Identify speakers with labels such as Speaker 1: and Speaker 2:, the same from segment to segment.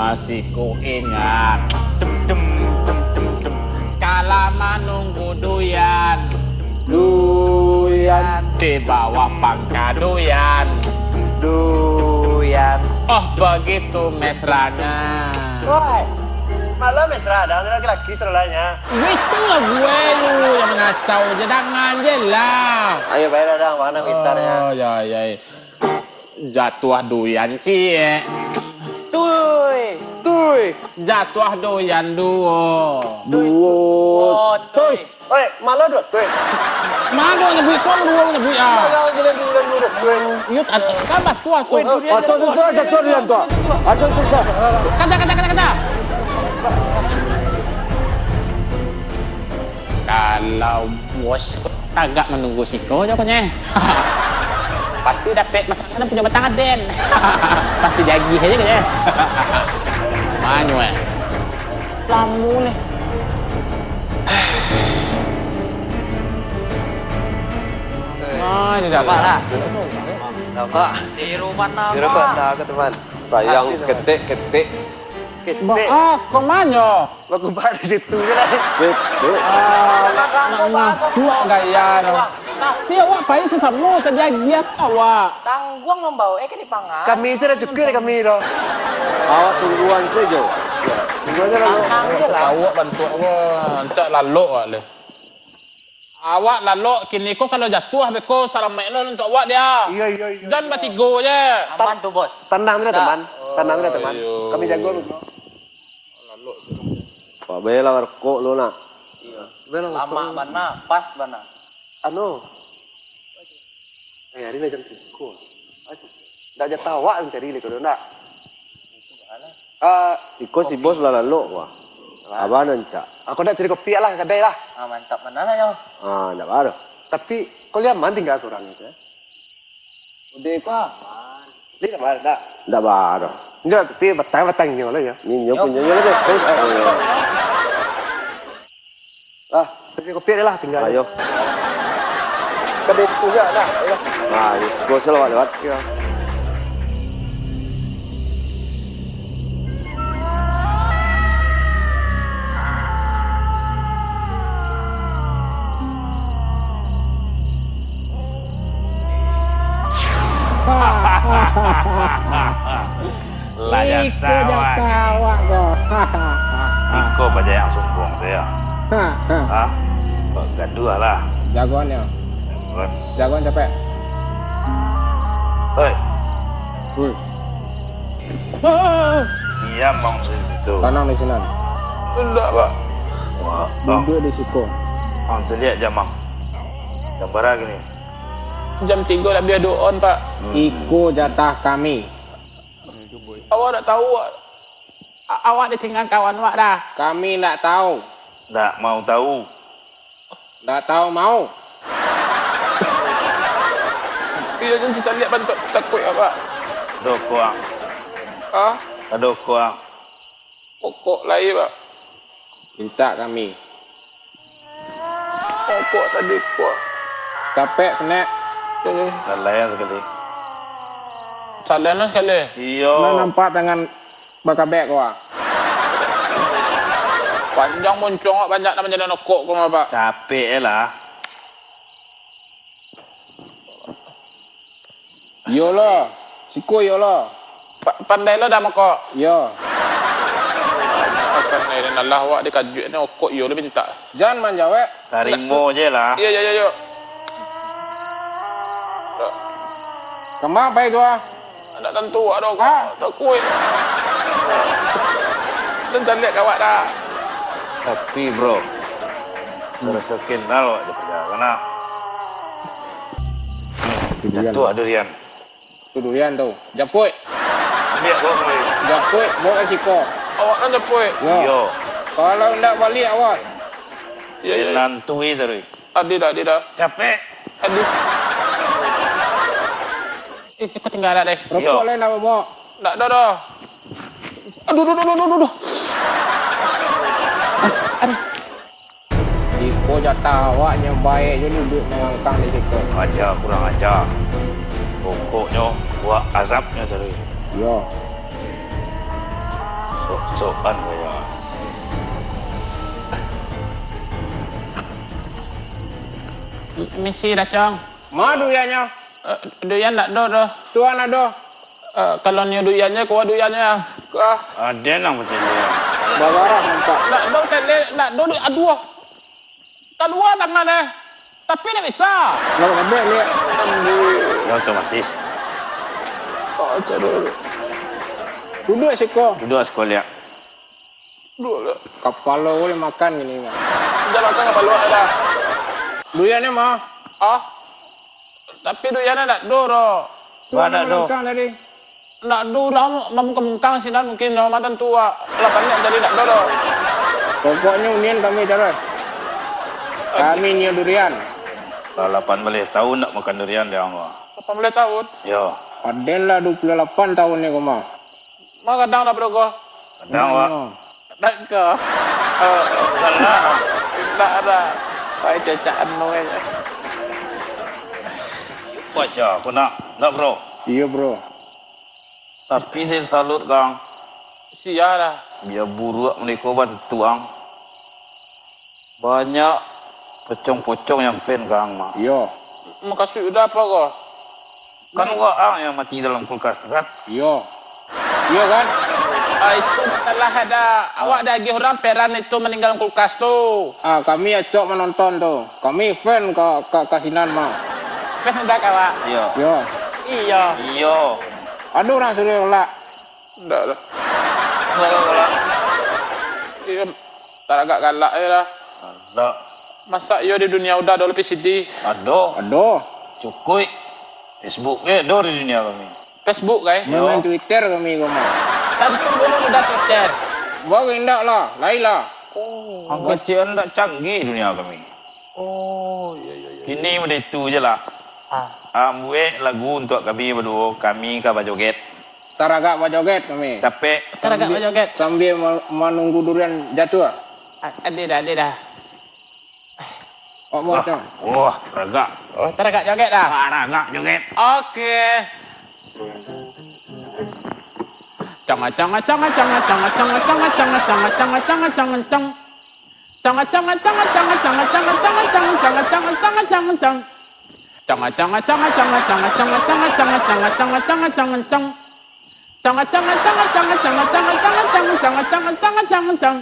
Speaker 1: Masih ku ingat kala menunggu duyan di bawah pangka duyan. Oh begitu mesranya.
Speaker 2: Woi, malah mesra ada laki-laki seralanya.
Speaker 1: Itulah gue lu yang ngacau, jangan aja lah.
Speaker 2: Ayo bayar dong, mana pintarnya?
Speaker 1: Oh ya. Jatuh doyan sih.
Speaker 3: Tuy.
Speaker 1: Jatuh doyan duo.
Speaker 2: Tuh, woi, malah dua tuh.
Speaker 1: Mana yang bui kong duo yang bui ah.
Speaker 2: Kalau jalan dulu tuh.
Speaker 1: Yut kan bah tua tuh.
Speaker 2: Tuh, jatuh dia tuh. Tuh.
Speaker 1: Kata. Kalau bos agak menunggu siko jawabannya. Pasti dapat masakan punya batang aden. Pasti jadi aja kan ya. Mana weh? Lamu nih. Ini dah.
Speaker 2: Nampak?
Speaker 3: Sirupan nama.
Speaker 2: Sirupan dah ke teman. Sayang seketik.
Speaker 1: Kau mana?
Speaker 2: Aku bar di situ je lah.
Speaker 1: Masuk gaya no. Dia awak payah sesama terjadi awak.
Speaker 3: Tangguang membawa kan dipangan.
Speaker 2: Kami sudah cukup kami dah.
Speaker 4: Awak tungguan saja.
Speaker 2: Tunggu aja lah.
Speaker 3: Tang je lah.
Speaker 1: Awak bantu awak. Entak lalu le. Awak lalu kini kau kalau jatuh beko salam melo untuk awak dia.
Speaker 2: Iya.
Speaker 1: Dan batigo je.
Speaker 3: Aman tuh bos.
Speaker 2: Tandang dia teman. Kami jago lu.
Speaker 4: Pak bela warkok lo nak.
Speaker 3: Lama mana, pas mana.
Speaker 2: Anu. Hari ni jam 3. Dah jatah awak mencari ni kalau nak.
Speaker 4: Iko si bos lah lalu wah. Abang nancak.
Speaker 2: Aku nak cari kopi lah, kedai lah.
Speaker 3: Mantap mana lah yo.
Speaker 4: Tak baru.
Speaker 2: Tapi kau lihat man tinggal seorang itu ya.
Speaker 4: Udah kah?
Speaker 2: Dia tak ada.
Speaker 4: Tak baru.
Speaker 2: Enggak, tapi batang je malah ya.
Speaker 4: Minyak punya je lebih sos.
Speaker 2: Tapi kopi dia lah tinggal.
Speaker 4: Ayo.
Speaker 2: Kedai situ je dah. Ayo.
Speaker 4: Ini bos lewat.
Speaker 2: Ya.
Speaker 1: Layak tawa kau.
Speaker 5: Iko baca yang sombong tu ya. Gaduh lah.
Speaker 1: Jagoannya. Jagoan capek.
Speaker 5: Hei,
Speaker 4: Hmm.
Speaker 5: dia mau situ.
Speaker 1: Tanang di sini.
Speaker 5: Tidak pak.
Speaker 1: Duduk di situ.
Speaker 5: Saya lihat jamang. Gambar gini.
Speaker 1: Jam 3 dah biar doon pak. Iko jatah kami. Awak tak tahu. Awak dah tinggal kawan awak dah. Kami tak tahu.
Speaker 5: Tak mau tahu.
Speaker 1: Tak tahu mau. Iya jangan kita lihat bantu takut apa.
Speaker 5: Dokuang.
Speaker 1: Ah,
Speaker 5: Dokuang.
Speaker 1: pokok lain pak. Minta kami. Pokok tadi kuat. Capek senek.
Speaker 5: Salah yang sekali.
Speaker 1: Salah lah sekali.
Speaker 5: Iyo.
Speaker 1: Nak nampak tangan bakabek kau ah. Panjang moncong awak banyak nak menjadi nokok kau apa?
Speaker 5: Capek lah.
Speaker 1: Yo lah. Siku yo lah. Pandai lah dah makok. Yo. Pandai dan Allah awak dia kajut ni okok yo lebih minta. Jangan manjawab.
Speaker 5: Tarimo je lah.
Speaker 1: Yo. Kemang baik tu ah. Tak tentu ada kau. Tak kuat. Dan jangan lihat kawat dah.
Speaker 5: Tapi bro, serasa kenal awak dia perjalanan. Jatuh durian.
Speaker 1: Tu durian tu. Japut.
Speaker 5: Ambil bawa kembali.
Speaker 1: Japut bawa siko. Awak nak japut.
Speaker 5: Yo.
Speaker 1: Kalau nak balik awas.
Speaker 5: Dia nantui terus.
Speaker 1: Adi dah.
Speaker 5: Capek.
Speaker 1: Adi. Kau tinggal dah deh.
Speaker 4: Rokok lain apa mau?
Speaker 1: Dah. Aduh. Iko jatah awaknya baik je duduk mengangkang di situ.
Speaker 5: Ajar kurang ajar. Pokoknya buat azabnya terus.
Speaker 1: Yo.
Speaker 5: Soan kaya.
Speaker 1: Misi dah, Cong.
Speaker 6: Ma duyannya.
Speaker 1: Duyan tak do dah.
Speaker 6: Tuan ada.
Speaker 1: Kalau ni duyannya, kuah duyannya.
Speaker 6: Kah?
Speaker 5: Ada nang macam dia.
Speaker 6: Bawarah nampak.
Speaker 1: Nak do tele, nak do duit aduh. Kedua tangan deh. Tapi tak bisa.
Speaker 6: Nak ambil ni.
Speaker 5: Ya otomatis.
Speaker 6: Oh, cadur. Duduk seko.
Speaker 5: Duduk sekolah.
Speaker 6: Duduk. Kepala boleh makan gini.
Speaker 1: Jangan makan apa luar dah.
Speaker 6: Duyannya mah.
Speaker 1: Ah. Tapi duyannya tak do dah.
Speaker 5: Mana do?
Speaker 6: Makan tadi.
Speaker 1: Nak do dah, mengkang sih dan mungkin dah matan tua. Lapan ni jadi tak do dah.
Speaker 6: Pokoknya unian kami cara. Kami ni durian.
Speaker 5: Kalau 18 tahun nak makan durian dia orang.
Speaker 1: 18 tahun.
Speaker 5: Yo.
Speaker 6: Adenlah 28 tahun ni kau mah.
Speaker 1: Mak kadang dah berdoa.
Speaker 5: Kadang wak.
Speaker 1: Tak ke?
Speaker 5: Salah.
Speaker 1: Tak ada. Baik cacaan noel.
Speaker 5: Baca aku nak. Tak bro.
Speaker 6: Iya bro.
Speaker 5: Tapi saya salut kang.
Speaker 1: Sia lah.
Speaker 5: Biar buruk mereka tuang. Banyak pocong-pocong yang fan kang mah.
Speaker 6: Iya.
Speaker 1: Makasih udah apa kau?
Speaker 5: Kan waang yang mati dalam kulkas kan?
Speaker 6: Iya. Iya kan?
Speaker 1: Itu masalah ada. Awak dah pergi orang peran itu meninggal kulkas tu.
Speaker 6: Kami acok menonton tu. Kami fan ke kasinan mah.
Speaker 1: Kan udah kawak.
Speaker 5: Iya.
Speaker 6: Iya.
Speaker 1: Iya.
Speaker 5: Iya.
Speaker 6: Ada orang suruh lah.
Speaker 1: Udah dah.
Speaker 5: Kalau
Speaker 1: Iya. Tak agak galak ya lah.
Speaker 5: ada.
Speaker 1: Masa yo di dunia udah ada lebih sedih.
Speaker 5: Ada.
Speaker 6: Ada.
Speaker 5: Cukup. Facebook ada di dunia kami.
Speaker 1: Facebook guys.
Speaker 6: Main Twitter kami kau mah.
Speaker 1: Tentu dulu udah Twitter.
Speaker 6: Bawa indak lah. Lain lah.
Speaker 5: Ang kecil tak canggih dunia kami.
Speaker 1: Oh, iya iya iya.
Speaker 5: Kini benda itu je lah. Buat lagu untuk kami berdua. Kami ke joget.
Speaker 6: Taragak bajoget kami.
Speaker 5: Sampai
Speaker 1: Cara agak joget.
Speaker 6: Sambil menunggu durian jatuh.
Speaker 1: Ada dah.
Speaker 6: Oh, mau cang.
Speaker 5: wah, ragak.
Speaker 1: Oh, cara agak joget dah.
Speaker 5: Ragak joget.
Speaker 1: Oke. Canga canga canga canga canga canga canga canga canga canga canga canga cang. Canga canga canga canga canga canga canga canga canga canga canga canga cang. Canga canga canga canga canga canga canga canga canga canga canga canga cang. Canga canga canga canga canga canga canga canga canga canga canga canga cang.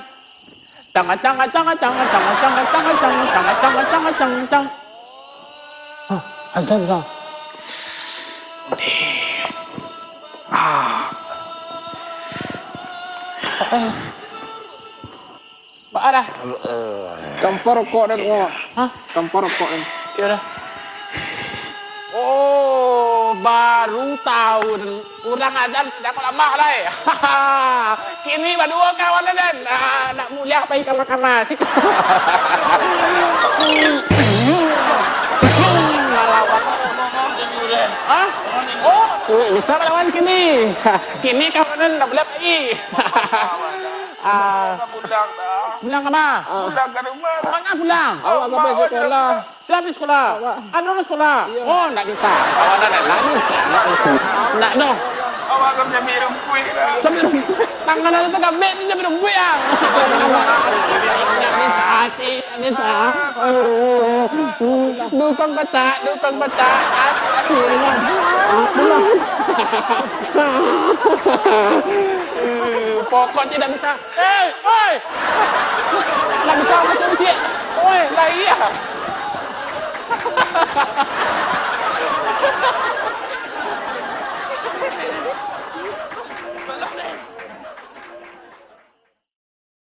Speaker 1: Canga canga canga canga canga canga canga canga canga canga canga canga cang. Azan dah. Pak ada.
Speaker 6: Campur rokok dan oh.
Speaker 1: Hah?
Speaker 6: Campur rokok dan.
Speaker 1: Ya dah. Oh, baru tahu kurang ajar tidak lama lah. Kini berdua kawan dan nak mulia apa ikan makan nasi. Ngelawan. Ah? Oh, bisa lawan kini. Kini kawanan tak boleh pergi. Pulang ke mana?
Speaker 5: Pulang ke rumah.
Speaker 1: Mana pulang?
Speaker 6: Awak sampai sekolah.
Speaker 1: Siapa sekolah? Anu sekolah. Oh, nak bisa. Kawanan lagi. Nak dong.
Speaker 5: Awak kan bisa minum kuih lah.
Speaker 1: Tapi tangan itu tak bet dia minum gue ya. Nggak bisa. Dukung baca. Akhirnya. Pokok tidak bisa. Hei. Nggak bisa macam cik. Oi, lah iya.